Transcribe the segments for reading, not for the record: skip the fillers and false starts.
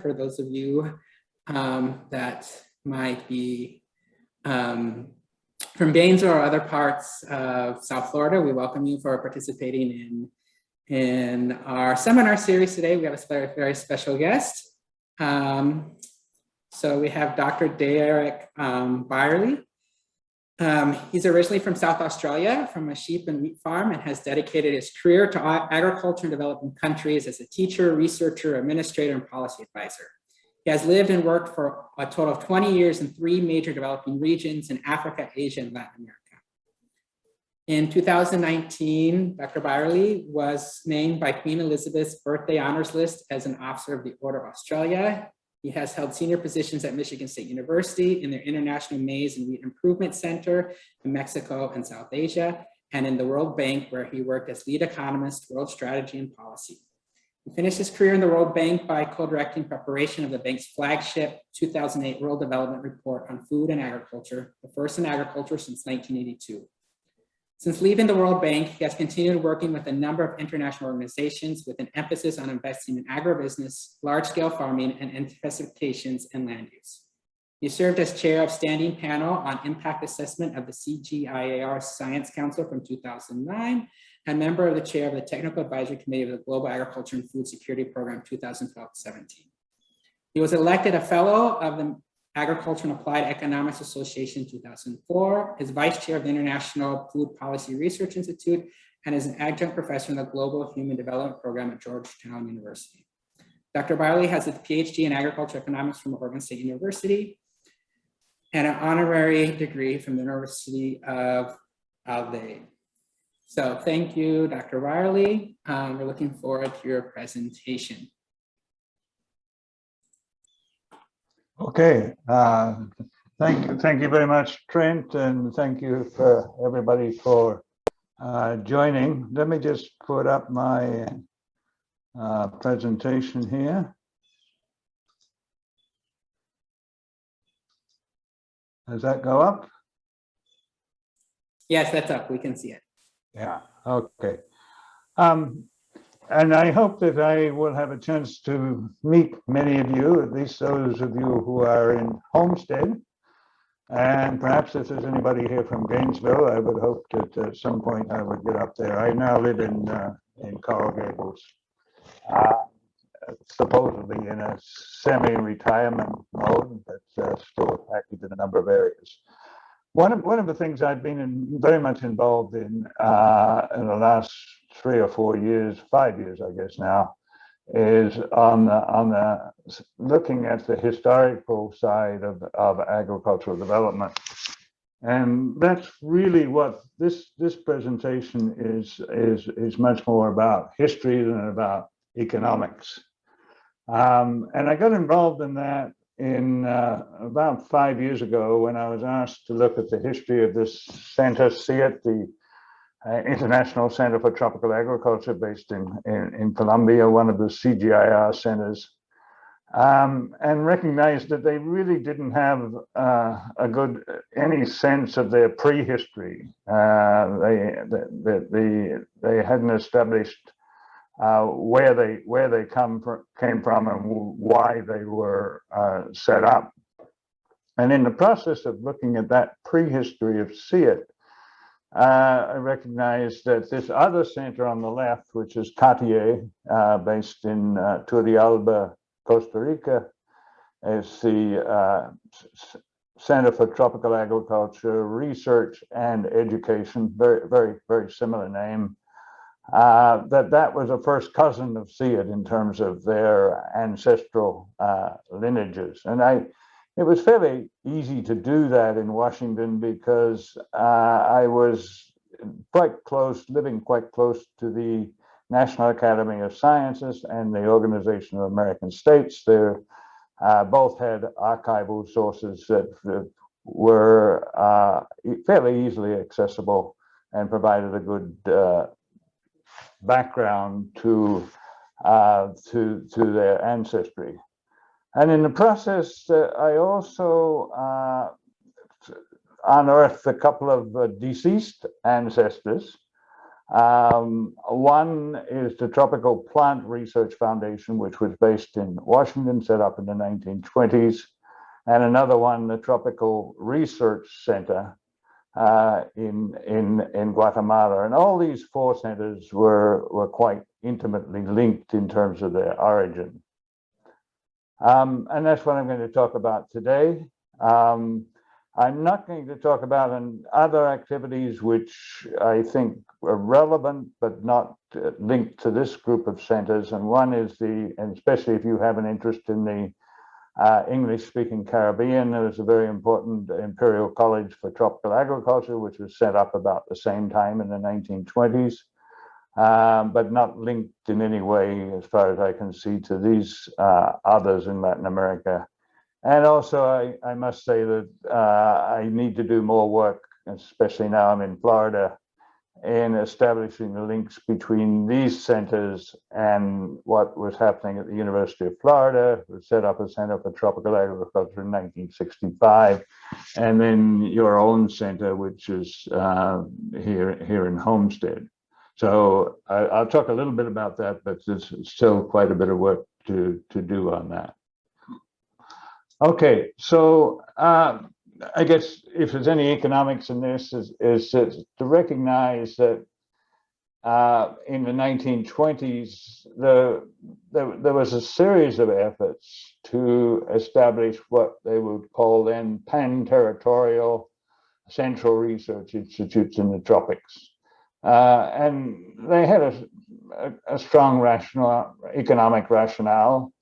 For those of you that might be from Gainesville or other parts of South Florida, we welcome you for participating in our seminar series today. We have a very special guest. So we have Dr. TREC Byerlee. He's originally from South Australia, from a sheep and wheat farm, and has dedicated his career to agriculture in developing countries as a teacher, researcher, administrator, and policy advisor. He has lived and worked for a total of 20 years in 3 major developing regions in Africa, Asia, and Latin America. In 2019, Dr. Byerlee was named by Queen Elizabeth's birthday honors list as an officer of the Order of Australia. He has held senior positions at Michigan State University in their International Maize and Wheat Improvement Center in Mexico and South Asia, and in the World Bank, where he worked as lead economist, world strategy and policy. He finished his career in the World Bank by co-directing preparation of the bank's flagship 2008 World Development Report on Food and Agriculture, the first in agriculture since 1982. Since leaving the World Bank, he has continued working with a number of international organizations with an emphasis on investing in agribusiness, large-scale farming, and intensifications in land use. He served as chair of standing panel on impact assessment of the CGIAR Science Council from 2009, and member of the chair of the Technical Advisory Committee of the Global Agriculture and Food Security Program 2012-17. He was elected a fellow of the Agriculture and Applied Economics Association in 2004, is vice chair of the International Food Policy Research Institute, and is an adjunct professor in the Global Human Development Program at Georgetown University. Dr. Byerlee has a PhD in agriculture economics from Oregon State University and an honorary degree from the University of Alde. So thank you, Dr. Byerlee. We're looking forward to your presentation. Okay, thank you very much, Trent, and thank you for everybody for joining. Let me just put up my presentation here. Does that go up? Yes, that's up. We can see it. Yeah, okay. And I hope that I will have a chance to meet many of you, at least those of you who are in Homestead. And perhaps if there's anybody here from Gainesville, I would hope that at some point I would get up there. I now live in Coral Gables, supposedly in a semi-retirement mode, but still active in a number of areas. One of the things I've been very much involved in the last 3 or 4 years, 5 years, I guess now, is on the looking at the historical side of agricultural development, and that's really what this presentation is much more about history than about economics. And I got involved in that in about 5 years ago when I was asked to look at the history of this center, CIAT, the International Center for Tropical Agriculture, based in Colombia, one of the CGIAR centers, and recognized that they really didn't have any sense of their prehistory. They hadn't established where they came from and why they were set up. And in the process of looking at that prehistory of CIAT, I recognized that this other center on the left, which is Cartier, based in Turrialba, Costa Rica, is the Center for Tropical Agriculture Research and Education, very similar name. That was a first cousin of CIAT in terms of their ancestral lineages. And it was fairly easy to do that in Washington because I was living quite close to the National Academy of Sciences and the Organization of American States. They both had archival sources that were fairly easily accessible and provided a good background to their ancestry. And in the process, I also unearthed a couple of deceased ancestors One is the Tropical Plant Research Foundation, which was based in Washington, set up in the 1920s, and another one, the Tropical Research Center in Guatemala. And all these four centers were quite intimately linked in terms of their origin. And that's what I'm going to talk about today. I'm not going to talk about other activities which I think are relevant but not linked to this group of centers. And one is and especially if you have an interest in the English-speaking Caribbean, there was a very important Imperial College for Tropical Agriculture, which was set up about the same time in the 1920s, but not linked in any way, as far as I can see, to these others in Latin America. And also, I must say that I need to do more work, especially now I'm in Florida, in establishing the links between these centers and what was happening at the University of Florida. We set up a Center for Tropical Agriculture in 1965, and then your own center, which is here in Homestead. So I'll talk a little bit about that, but there's still quite a bit of work to do on that. Okay, so I guess if there's any economics in this is to recognize that in the 1920s, there was a series of efforts to establish what they would call then pan-territorial central research institutes in the tropics. And they had a strong economic rationale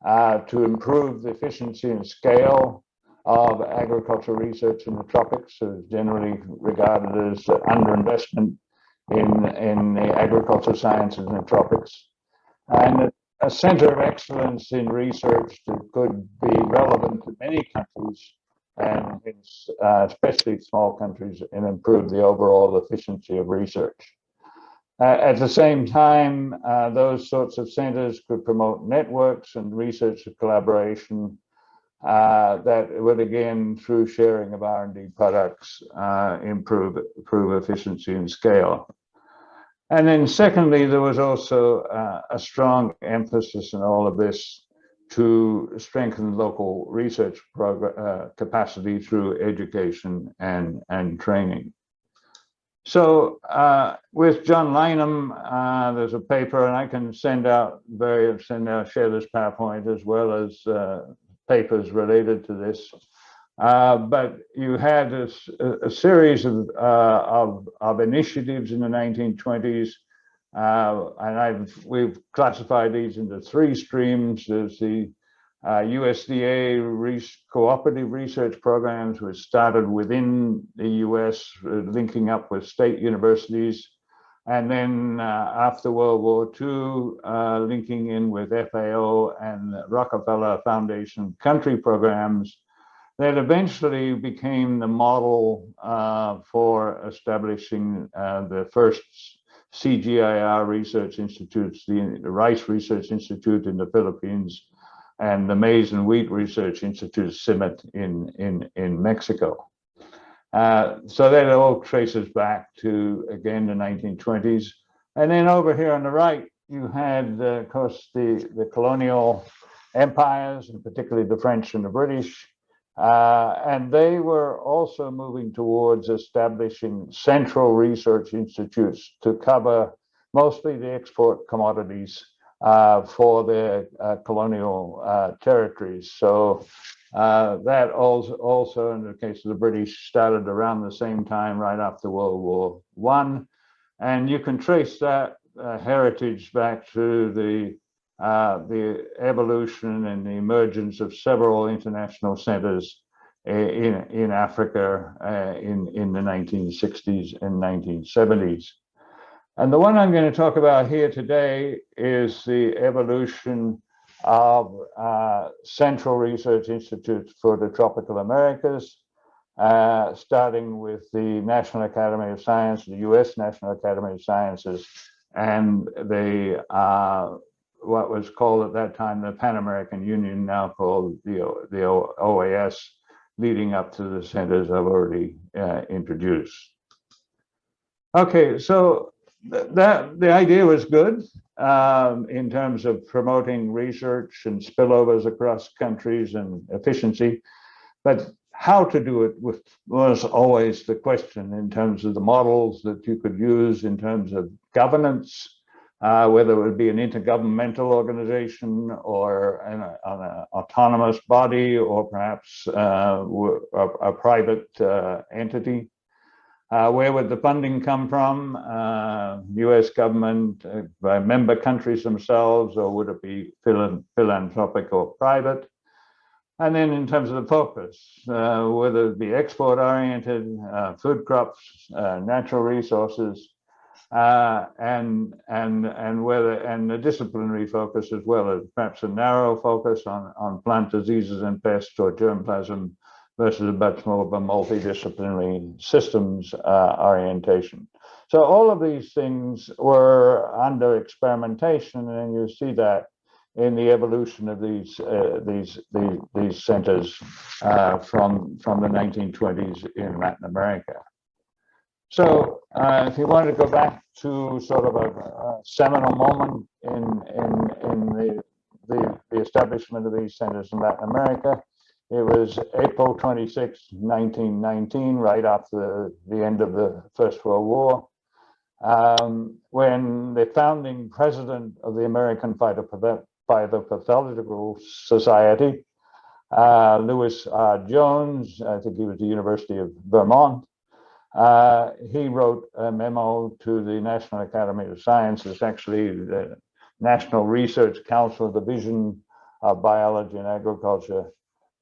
to improve the efficiency and scale of agricultural research in the tropics, is generally regarded as underinvestment in the agricultural sciences in the tropics. And a center of excellence in research that could be relevant to many countries, and especially small countries, and improve the overall efficiency of research. At the same time, those sorts of centers could promote networks and research collaboration that would, again, through sharing of R&D products, improve efficiency and scale. And then secondly, there was also a strong emphasis in all of this to strengthen local research capacity through education and training. So with John Lynham, there's a paper, and I can share this PowerPoint as well as papers related to this. But you had a series of initiatives in the 1920s, and we've classified these into three streams. There's the USDA cooperative research programs, which started within the US, linking up with state universities. And then after World War II, linking in with FAO and Rockefeller Foundation country programs that eventually became the model for establishing the first CGIAR research institutes, the Rice Research Institute in the Philippines, and the Maize and Wheat Research Institute, CIMMYT, in Mexico. So that all traces back to, again, the 1920s. And then over here on the right, you had, of course, the colonial empires, and particularly the French and the British. And they were also moving towards establishing central research institutes to cover mostly the export commodities for their colonial territories. So that also, in the case of the British, started around the same time, right after World War I. And you can trace that heritage back to the evolution and the emergence of several international centers in Africa in the 1960s and 1970s. And the one I'm going to talk about here today is the evolution of central research institutes for the tropical Americas, starting with the National Academy of Science, the US National Academy of Sciences, and the what was called at that time the Pan American Union, now called the OAS, leading up to the centers I've already introduced. Okay, so the idea was good in terms of promoting research and spillovers across countries and efficiency, but how to do it was always the question in terms of the models that you could use in terms of governance, whether it would be an intergovernmental organization or an autonomous body or perhaps a private entity. Where would the funding come from? US government, by member countries themselves, or would it be philanthropic or private? And then in terms of the focus, whether it be export-oriented, food crops, natural resources, and the disciplinary focus as well as perhaps a narrow focus on plant diseases and pests or germplasm versus a much more of a multidisciplinary systems orientation. So all of these things were under experimentation, and you see that in the evolution of these centers from the 1920s in Latin America. So if you want to go back to sort of a seminal moment in the establishment of these centers in Latin America, it was April 26, 1919, right after the end of the First World War, when the founding president of the American Phytopathological Society, Lewis R. Jones, I think he was the University of Vermont, he wrote a memo to the National Academy of Sciences, actually the National Research Council Division of Biology and Agriculture,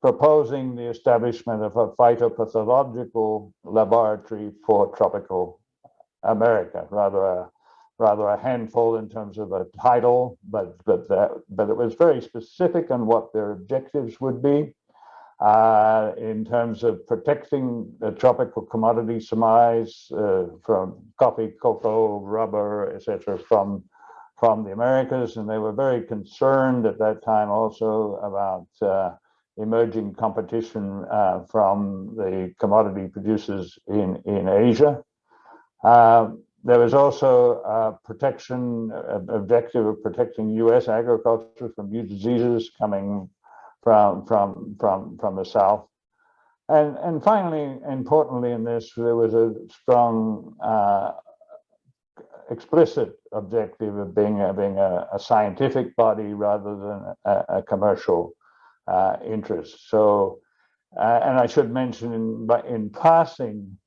proposing the establishment of a phytopathological laboratory for tropical America. Rather a handful in terms of a title, but it was very specific on what their objectives would be in terms of protecting the tropical commodity supplies from coffee, cocoa, rubber, etc., from the Americas, and they were very concerned at that time also about emerging competition from the commodity producers in Asia. There was also objective of protecting U.S. agriculture from new diseases coming from the south. And finally, importantly in this, there was a strong explicit objective of being a scientific body rather than a commercial interest. So, and I should mention in passing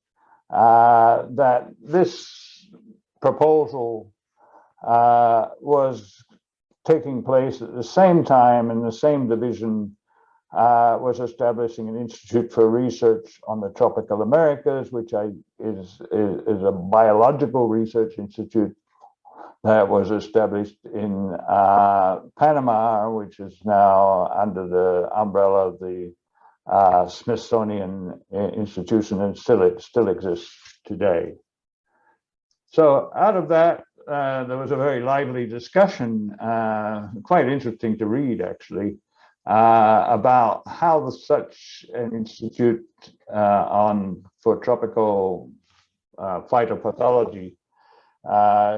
that this proposal was taking place at the same time, and the same division was establishing an Institute for Research on the Tropical Americas, which is a biological research institute that was established in Panama, which is now under the umbrella of the Smithsonian Institution and still exists today. So out of that, there was a very lively discussion, quite interesting to read actually, about how such an institute for tropical phytopathology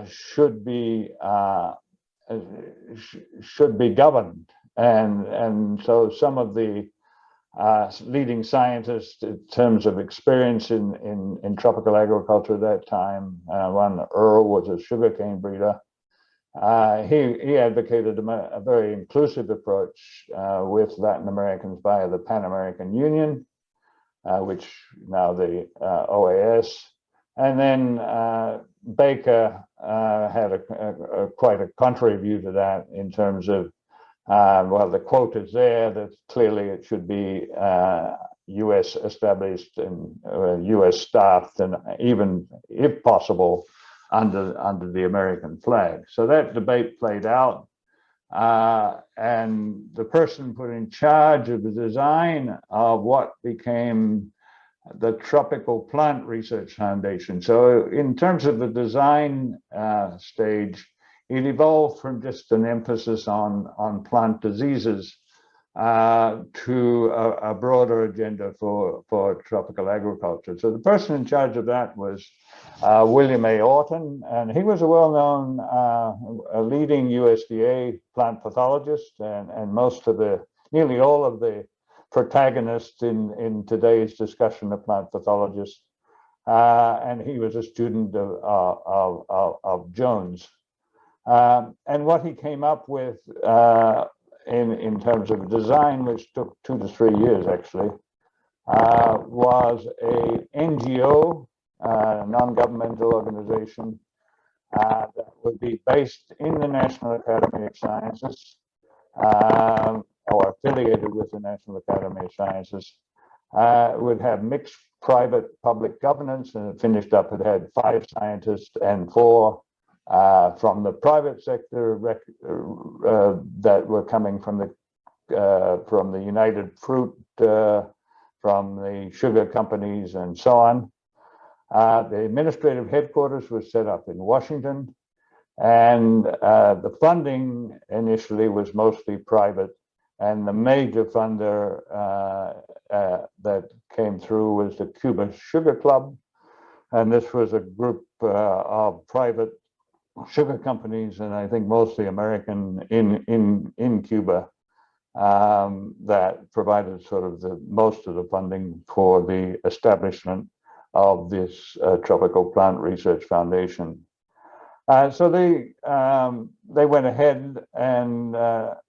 should be governed, and so some of the leading scientists in terms of experience in tropical agriculture at that time, one Earl was a sugarcane breeder. He advocated a very inclusive approach with Latin Americans via the Pan American Union, which now the OAS. And then Baker had quite a contrary view to that in terms of, well, the quote is there that clearly it should be US established and US staffed, and even if possible under the American flag. So that debate played out, and the person put in charge of the design of what became the Tropical Plant Research Foundation. So in terms of the design stage, it evolved from just an emphasis on plant diseases to a broader agenda for tropical agriculture. So the person in charge of that was William A. Orton, and he was a well-known, a leading USDA plant pathologist, and nearly all of the protagonists in today's discussion of plant pathologists. And he was a student of Jones. And what he came up with in terms of design, which took 2 to 3 years actually, was a NGO, non-governmental organization that would be based in the National Academy of Sciences, or affiliated with the National Academy of Sciences. Would have mixed private public governance, and it finished up, it had 5 scientists and 4 from the private sector that were coming from the United Fruit, from the sugar companies, and so on. The administrative headquarters was set up in Washington, and the funding initially was mostly private, and the major funder that came through was the Cuba Sugar Club, and this was a group of private sugar companies, and I think mostly American in Cuba, that provided sort of most of the funding for the establishment of this Tropical Plant Research Foundation. So they went ahead, and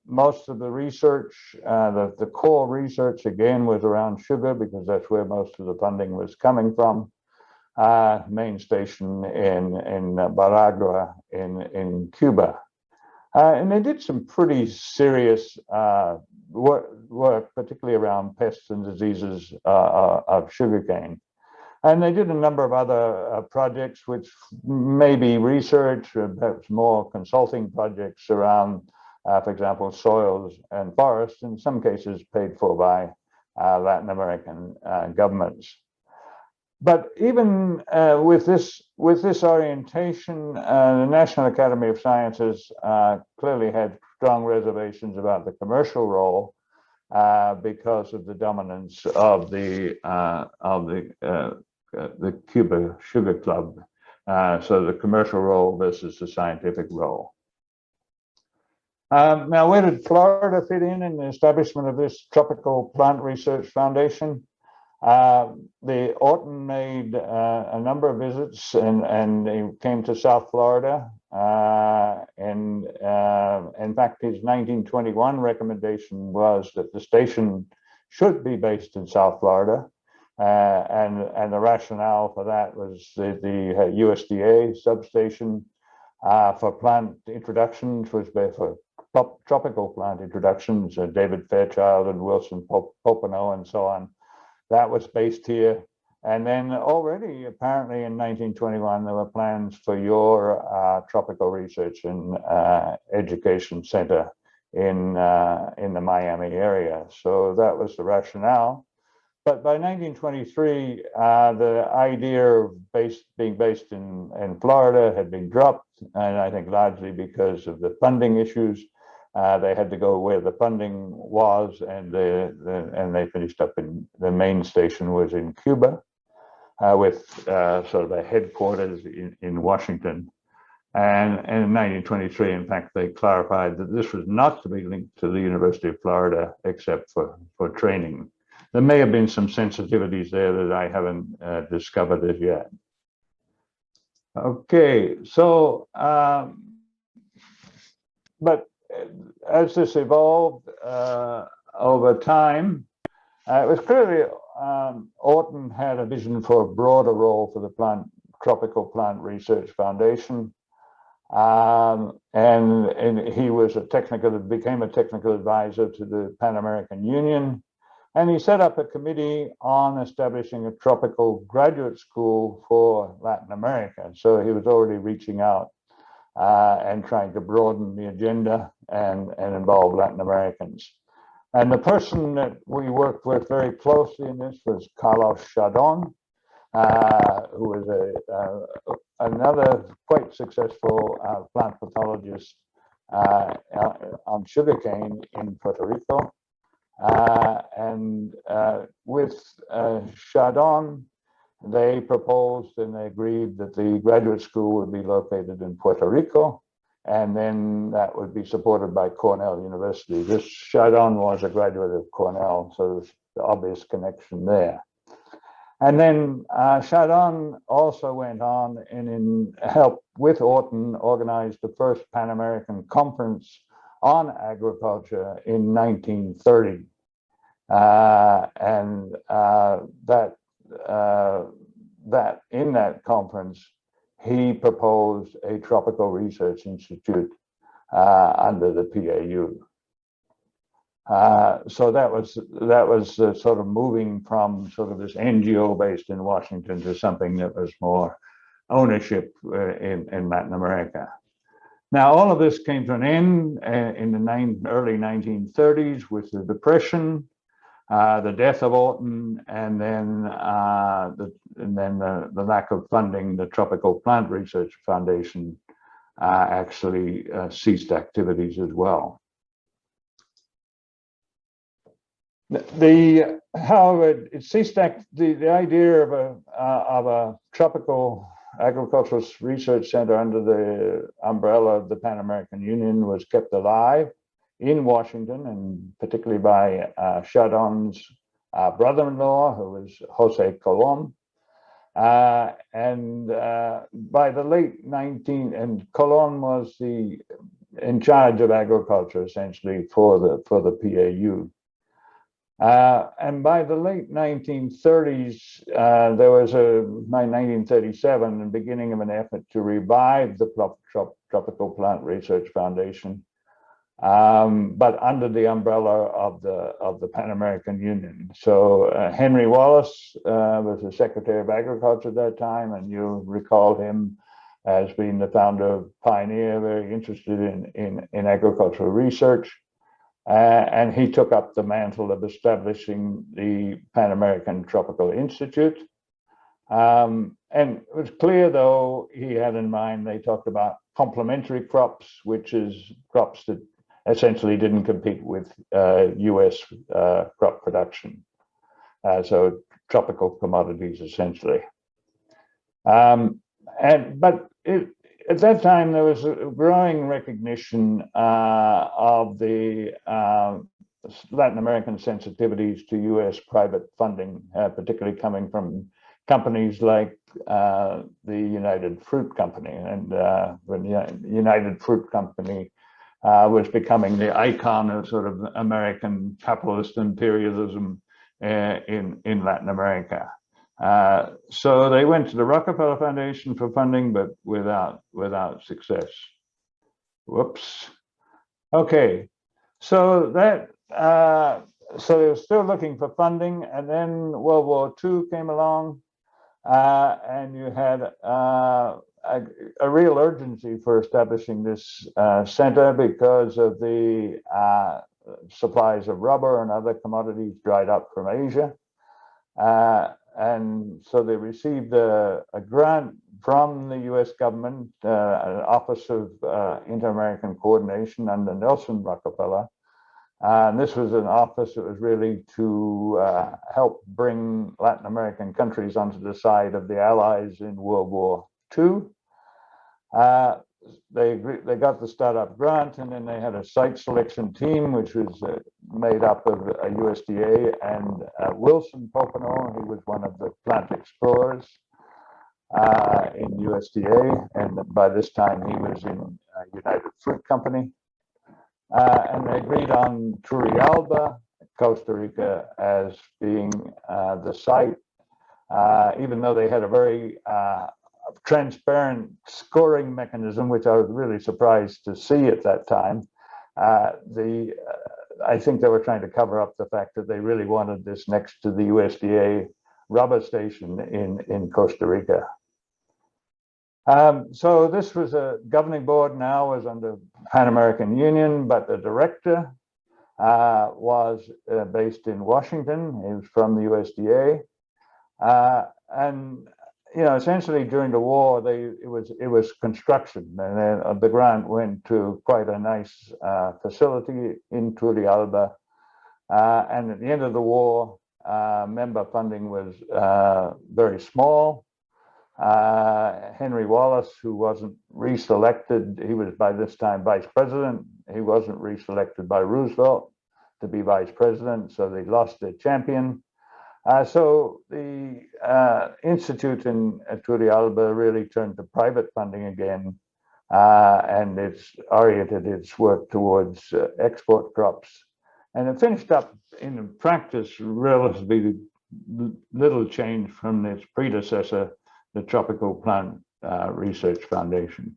most of the research, the core research again was around sugar, because that's where most of the funding was coming from. Main station in Baragua in Cuba. And they did some pretty serious work, particularly around pests and diseases of sugarcane. And they did a number of other projects, which may be research, or perhaps more consulting projects around, for example, soils and forests, in some cases paid for by Latin American governments. But even with this orientation, the National Academy of Sciences clearly had strong reservations about the commercial role because of the dominance of the Cuba Sugar Club. So the commercial role versus the scientific role. Now, where did Florida fit in the establishment of this Tropical Plant Research Foundation? The Orton made a number of visits, and he came to South Florida. And in fact, his 1921 recommendation was that the station should be based in South Florida. And the rationale for that was the USDA substation for plant introductions was for tropical plant introductions, David Fairchild and Wilson Popenoe and so on. That was based here. And then already, apparently in 1921, there were plans for your tropical research and education center in the Miami area. So that was the rationale. But by 1923, the idea of being based in Florida had been dropped, and I think largely because of the funding issues. They had to go where the funding was, and they finished up in the main station was in Cuba, with sort of a headquarters in Washington. And in 1923, in fact, they clarified that this was not to be linked to the University of Florida except for training. There may have been some sensitivities there that I haven't discovered as yet. Okay, so, but as this evolved over time, it was clearly Orton had a vision for a broader role for the Tropical Plant Research Foundation. And he was became a technical advisor to the Pan American Union. And he set up a committee on establishing a tropical graduate school for Latin America. So he was already reaching out and trying to broaden the agenda and involve Latin Americans. And the person that we worked with very closely in this was Carlos Chardon, who was another quite successful plant pathologist on sugarcane in Puerto Rico. and with Chardon, they proposed and they agreed that the graduate school would be located in Puerto Rico, and then that would be supported by Cornell University. This Chardon was a graduate of Cornell, so there's the obvious connection there. And then Chardon also went on and in help with Orton organized the first Pan American Conference on agriculture in 1930. That in that conference, he proposed a tropical research institute under the PAU. So that was sort of moving from sort of this NGO based in Washington to something that was more ownership in Latin America. Now, all of this came to an end in the early 1930s with the Depression, the death of Orton, and then the lack of funding. The Tropical Plant Research Foundation actually ceased activities as well. However, it ceased the idea of a tropical agricultural research center under the umbrella of the Pan American Union was kept alive in Washington, and particularly by Chardon's brother-in-law, who was Jose Colon. And by the late and Colon was in charge of agriculture essentially for the PAU. And by the late 1930s, there was 1937, the beginning of an effort to revive the Tropical Plant Research Foundation, but under the umbrella of the Pan American Union. So Henry Wallace was the Secretary of Agriculture at that time, and you recall him as being the founder, pioneer, very interested in agricultural research. And he took up the mantle of establishing the Pan American Tropical Institute. And it was clear, though, he had in mind, they talked about complementary crops, which is crops that essentially didn't compete with US crop production. So tropical commodities, essentially. At that time, there was a growing recognition of the Latin American sensitivities to US private funding, particularly coming from companies like the United Fruit Company. And when the United Fruit Company was becoming the icon of sort of American capitalist imperialism in Latin America. So they went to the Rockefeller Foundation for funding, but without success. Whoops. Okay, so so they were still looking for funding, and then World War II came along, and you had a real urgency for establishing this center because of the supplies of rubber and other commodities dried up from Asia. And so they received a grant from the US government, an Office of Inter-American Coordination under Nelson Rockefeller. And this was an office that was really to help bring Latin American countries onto the side of the Allies in World War II. They got the startup grant, and then they had a site selection team, which was made up of a USDA and Wilson Pocono, who was one of the plant explorers in USDA, and by this time he was in United Fruit Company. And they agreed on Turrialba, Costa Rica, as being the site, even though they had a very transparent scoring mechanism, which I was really surprised to see at that time. I think they were trying to cover up the fact that they really wanted this next to the USDA rubber station in Costa Rica. So this was a governing board, now was under Pan American Union, but the director was based in Washington. He was from the USDA. And essentially during the war, it was construction, and then the grant went to quite a nice facility in Turrialba, And at the end of the war, member funding was very small. Henry Wallace, who wasn't reselected, he was by this time vice president. He wasn't reselected by Roosevelt to be vice president, so they lost their champion. So the institute in Turrialba really turned to private funding again, and it's oriented its work towards export crops. And it finished up in practice relatively little change from its predecessor, the Tropical Plant Research Foundation.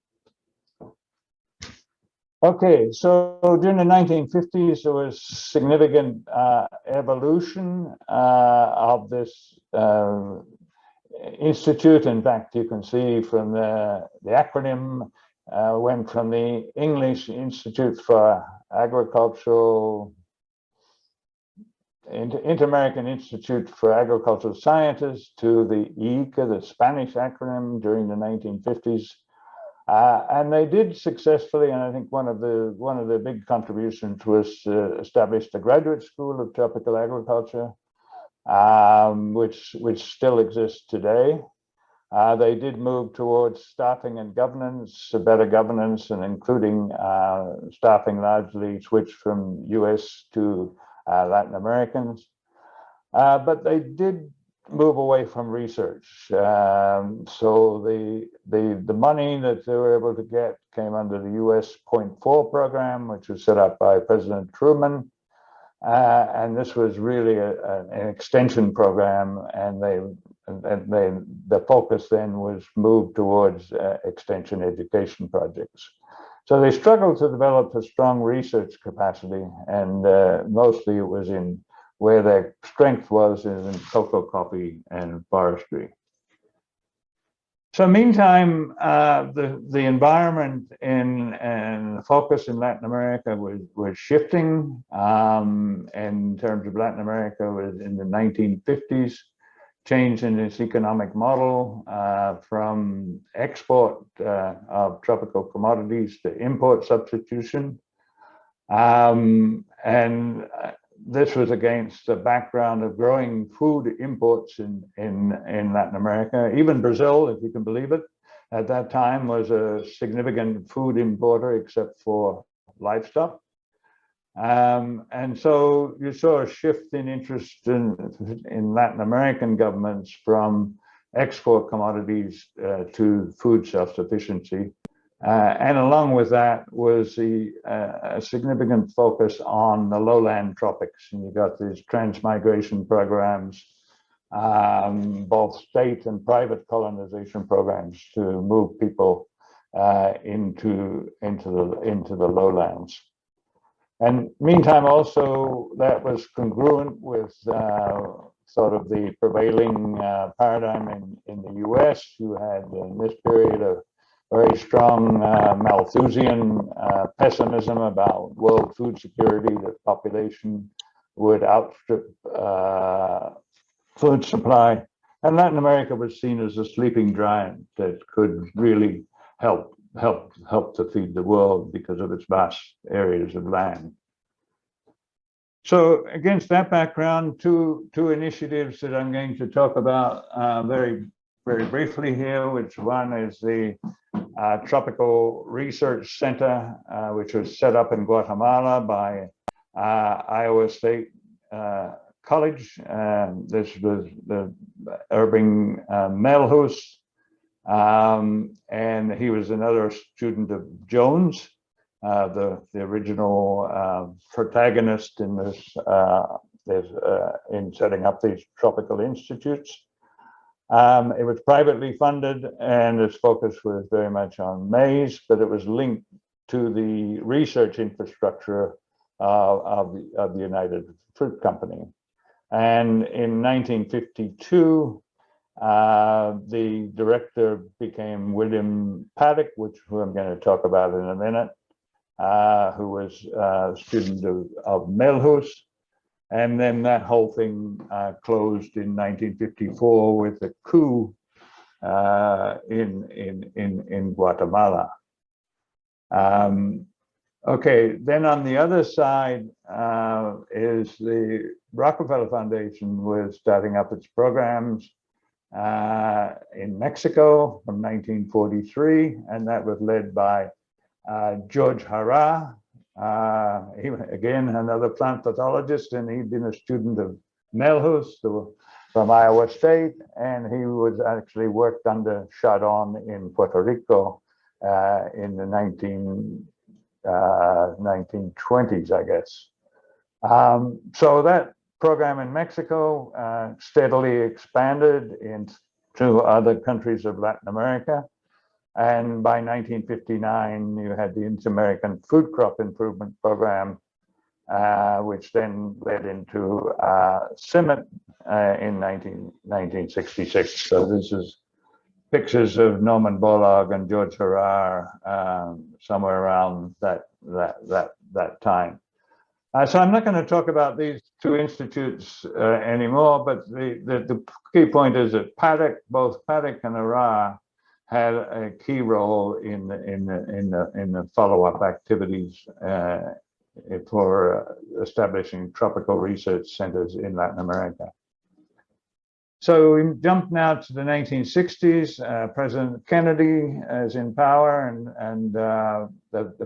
Okay, so during the 1950s, there was significant evolution of this institute. In fact, you can see from the acronym went from the English Institute for Agricultural, Inter-American Institute for Agricultural Sciences, to the ICA, the Spanish acronym, during the 1950s. And they did successfully, and I think one of the big contributions was to establish the Graduate School of Tropical Agriculture, which still exists today. They did move towards staffing and governance, better governance, and including staffing largely switched from US to Latin Americans. But they did move away from research. So the money that they were able to get came under the US .4 program, which was set up by President Truman. And this was really an extension program, and the focus then was moved towards extension education projects. So they struggled to develop a strong research capacity, and mostly it was in where their strength was in cocoa, coffee, and forestry. So meantime, the environment and focus in Latin America was shifting. In terms of Latin America, was in the 1950s, change in its economic model from export of tropical commodities to import substitution. This was against the background of growing food imports in Latin America. Even Brazil, if you can believe it, at that time was a significant food importer, except for livestock. And so you saw a shift in interest in Latin American governments from export commodities to food self-sufficiency. And along with that was a significant focus on the lowland tropics. And you got these transmigration programs, both state and private colonization programs to move people into the lowlands. And meantime, also that was congruent with sort of the prevailing paradigm in the US. You had in this period of very strong Malthusian pessimism about world food security, that population would outstrip food supply. And Latin America was seen as a sleeping giant that could really help to feed the world because of its vast areas of land. So against that background, two initiatives that I'm going to talk about very briefly here, which one is the Tropical Research Center, which was set up in Guatemala by Iowa State College. This was the Irving Melhus, and he was another student of Jones, the original protagonist in this in setting up these tropical institutes. It was privately funded, and its focus was very much on maize, but it was linked to the research infrastructure of the United Fruit Company. And in 1952, the director became William Paddock, who I'm going to talk about in a minute, who was a student of Melhus. And then that whole thing closed in 1954 with a coup in Guatemala. Okay, then on the other side is the Rockefeller Foundation was starting up its programs in Mexico from 1943, and that was led by George Harrah, again, another plant pathologist, and he'd been a student of Melhus from Iowa State, and he was actually worked under Chardon in Puerto Rico in the 1920s, I guess. So that program in Mexico steadily expanded into other countries of Latin America. And by 1959, you had the Inter-American Food Crop Improvement Program, which then led into CIMMYT in 1966. So this is pictures of Norman Borlaug and George Harrah somewhere around that time. So I'm not going to talk about these two institutes anymore, but the key point is that both Paddock and Harrah had a key role in the follow-up activities for establishing tropical research centers in Latin America. So we jump now to the 1960s. President Kennedy is in power, and the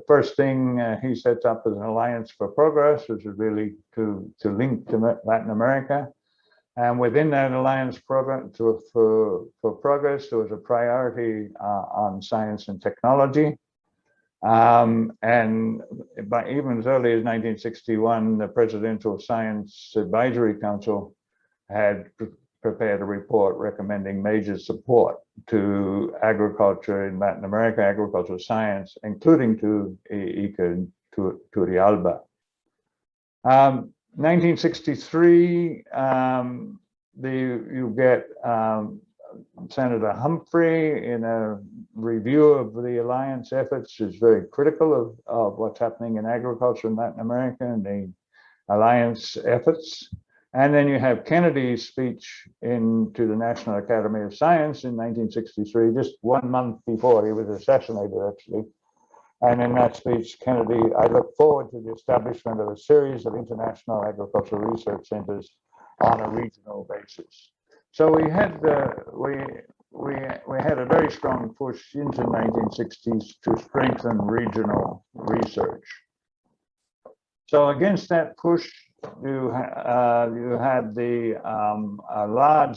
first thing he sets up is an Alliance for Progress, which is really to link to Latin America. And within that Alliance program for Progress, there was a priority on science and technology. And even as early as 1961, the Presidential Science Advisory Council had prepared a report recommending major support to agriculture in Latin America, agricultural science, including to ICA Turrialba. 1963, you get Senator Humphrey in a review of the alliance efforts is very critical of what's happening in agriculture in Latin America and the alliance efforts. And then you have Kennedy's speech to the National Academy of Science in 1963, just 1 month before he was assassinated, actually. And in that speech, Kennedy, I look forward to the establishment of a series of international agricultural research centers on a regional basis. So we had a very strong push into the 1960s to strengthen regional research. So against that push, you had the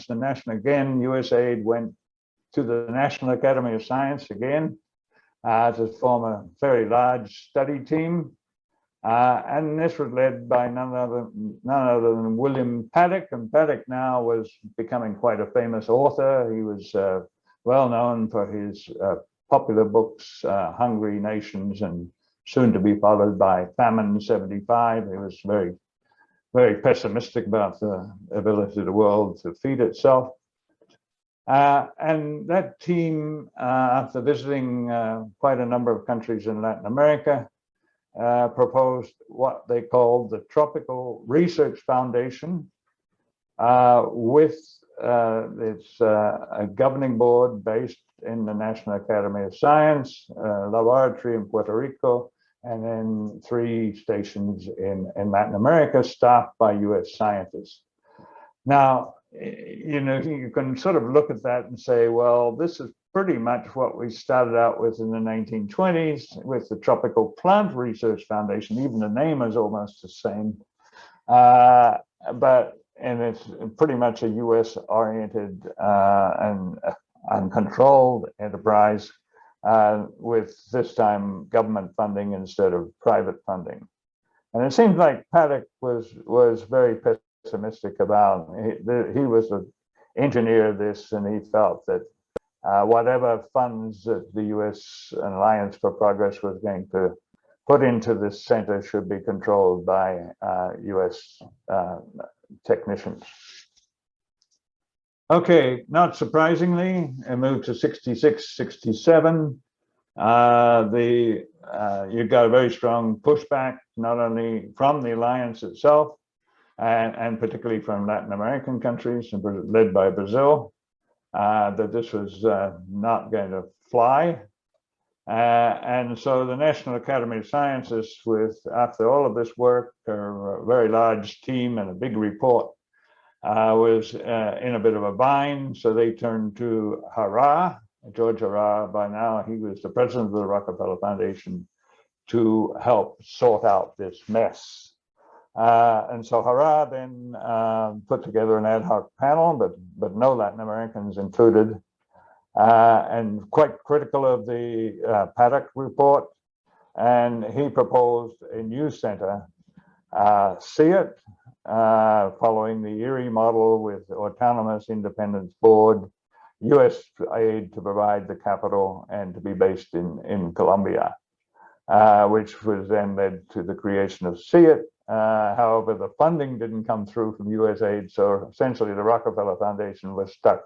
national, again, USAID went to the National Academy of Science again to form a very large study team. And this was led by none other than William Paddock. And Paddock now was becoming quite a famous author. He was well known for his popular books, Hungry Nations, and soon to be followed by Famine 75. He was very, very pessimistic about the ability of the world to feed itself. And that team, after visiting quite a number of countries in Latin America, proposed what they called the Tropical Research Foundation, with its a governing board based in the National Academy of Science, laboratory in Puerto Rico, and then 3 stations in Latin America staffed by US scientists. Now, you know, you can sort of look at that and say, well, this is pretty much what we started out with in the 1920s with the Tropical Plant Research Foundation. Even the name is almost the same. And it's pretty much a US oriented and uncontrolled enterprise with this time government funding instead of private funding. And it seems like Paddock was very pessimistic about, he was the engineer of this, and he felt that whatever funds that the US Alliance for Progress was going to put into this center should be controlled by US technicians. Okay, not surprisingly, I moved to 66, 67. You got a very strong pushback, not only from the alliance itself, and particularly from Latin American countries, led by Brazil, that this was not going to fly. And so the National Academy of Sciences, after all of this work, a very large team and a big report, was in a bit of a bind. So they turned to Harrah, George Harrah. By now, he was the president of the Rockefeller Foundation, to help sort out this mess. And so Harrah then put together an ad hoc panel, but no Latin Americans included, and quite critical of the Paddock report. And he proposed a new center, CIT, following the Erie model with autonomous independence board, US aid to provide the capital and to be based in Colombia, which was then led to the creation of CIT. However, the funding didn't come through from US aid, so essentially the Rockefeller Foundation was stuck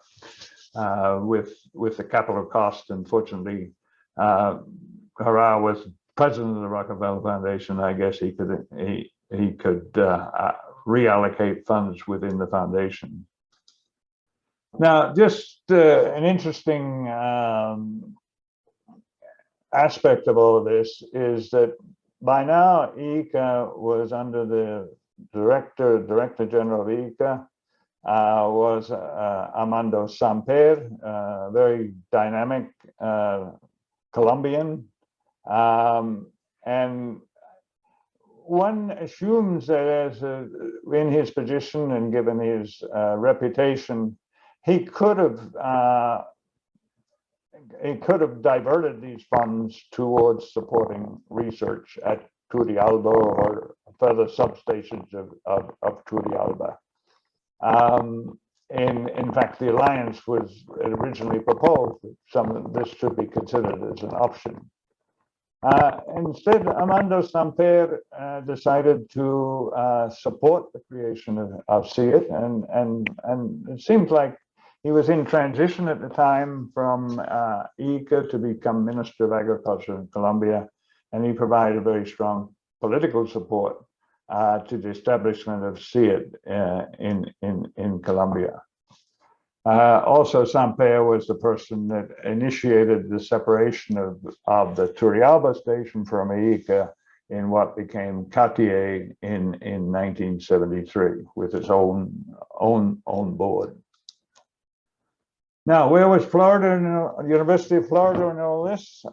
with the capital cost. And fortunately, Harrah was president of the Rockefeller Foundation. I guess he could reallocate funds within the foundation. Now, just an interesting aspect of all of this is that by now ICA was under the director general of ICA was Armando Samper, very dynamic Colombian, and one assumes that as in his position and given his reputation, he could have diverted these funds towards supporting research at Turrialba or further substations of Turrialba. In fact, the alliance was originally proposed that this should be considered as an option. Instead, Armando Samper decided to support the creation of CIT, and it seems like he was in transition at the time from ICA to become Minister of Agriculture in Colombia, and he provided very strong political support to the establishment of CIT in Colombia. Also, Samper was the person that initiated the separation of the Turrialba station from ICA in what became Cartier in 1973 with its own board. Now, where was Florida, University of Florida in all this?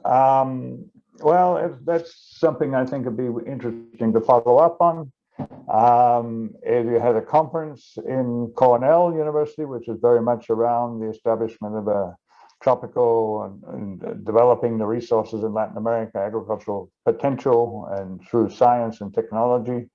Well, that's something I think would be interesting to follow up on. You had a conference in Cornell University, which is very much around the establishment of a tropical and developing the resources in Latin America, agricultural potential, and through science and technology.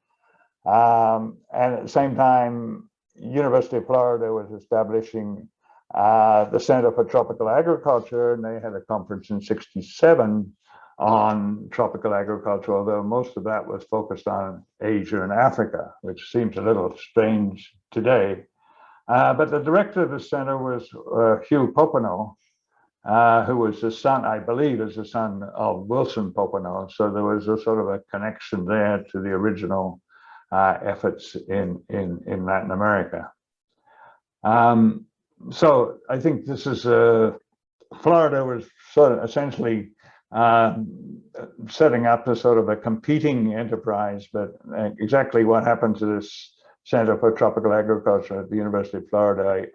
And at the same time, University of Florida was establishing the Center for Tropical Agriculture, and they had a conference in '67 on tropical agriculture, although most of that was focused on Asia and Africa, which seems a little strange today. But the director of the center was Hugh Popenoe, who was the son, I believe, is the son of Wilson Popenoe. So there was a sort of a connection there to the original efforts in Latin America. So I think this is Florida was sort of essentially setting up a sort of a competing enterprise, but exactly what happened to this Center for Tropical Agriculture at the University of Florida,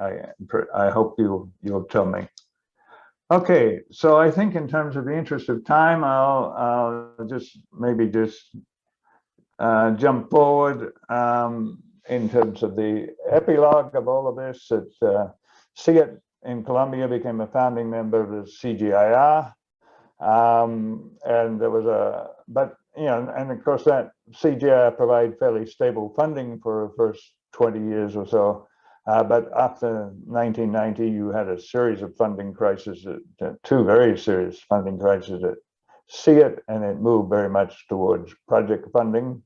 I hope you'll tell me. Okay, so I think in terms of the interest of time, I'll just jump forward in terms of the epilogue of all of this. CIT in Colombia became a founding member of the CGIAR. And there was and of course that CGIAR provided fairly stable funding for the first 20 years or so. But after 1990, you had a series of funding crises, two very serious funding crises at CIT, and it moved very much towards project funding.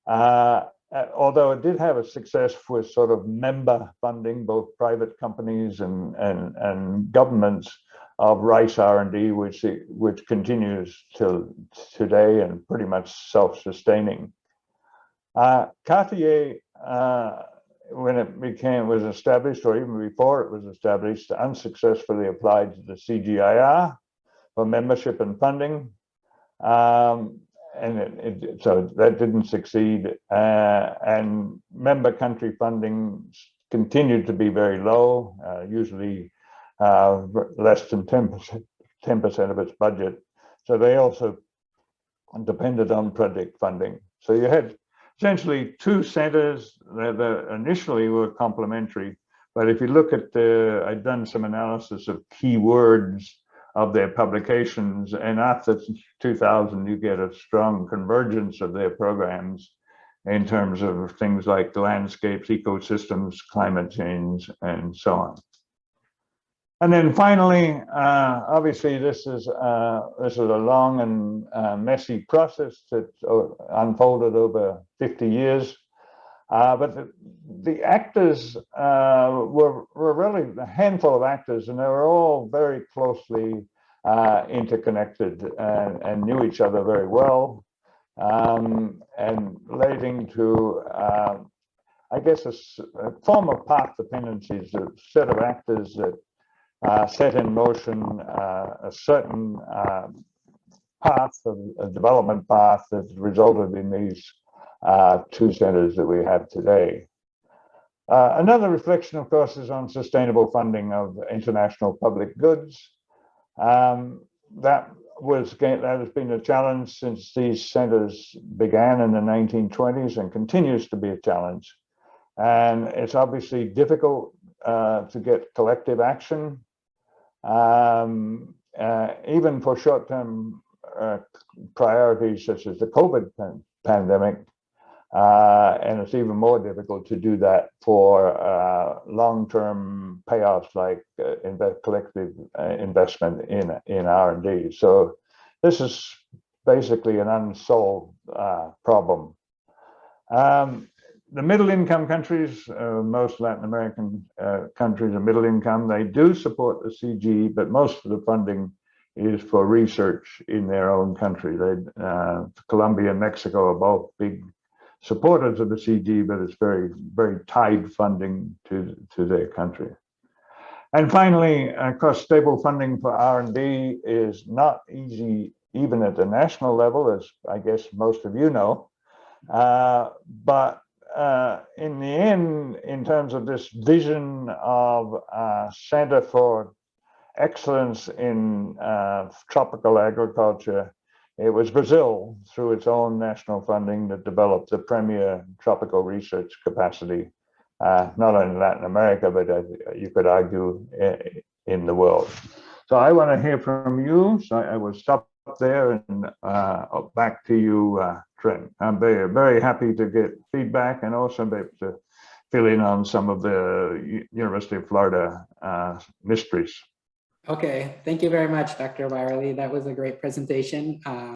Although it did have a success with sort of member funding, both private companies and governments, of rice R&D, which continues till today and pretty much self-sustaining. Cartier, when it was established, or even before it was established, unsuccessfully applied to the CGIAR. for membership and funding. So that didn't succeed. And member country funding continued to be very low, usually less than 10% of its budget. So they also depended on project funding. So you had essentially two centers that initially were complementary, but if you look at I'd done some analysis of keywords of their publications, and after 2000, you get a strong convergence of their programs in terms of things like landscapes, ecosystems, climate change, and so on. And then finally, obviously, this is a long and messy process that unfolded over 50 years. But the actors were really a handful of actors, and they were all very closely interconnected and knew each other very well, and leading to, I guess, a form of path dependencies, a set of actors that set in motion a certain path, a development path that resulted in these two centers that we have today. Another reflection, of course, is on sustainable funding of international public goods. That has been a challenge since these centers began in the 1920s and continues to be a challenge. And it's obviously difficult to get collective action, even for short-term priorities such as the COVID pandemic. And it's even more difficult to do that for long-term payoffs like collective investment in R&D. So this is basically an unsolved problem. The middle-income countries, most Latin American countries are middle income. They do support the CG, but most of the funding is for research in their own country. Colombia and Mexico are both big supporters of the CG, but it's very, very tied funding to their country. And finally, of course, stable funding for R&D is not easy, even at the national level, as I guess most of you know. But in the end, in terms of this vision of Center for Excellence in Tropical Agriculture, it was Brazil, through its own national funding, that developed the premier tropical research capacity, not only in Latin America, but you could argue in the world. So I want to hear from you. So I will stop there and back to you, Trent. I'm very, very happy to get feedback and also be able to fill in on some of the University of Florida mysteries. Okay, thank you very much, Dr. Byerlee. That was a great presentation.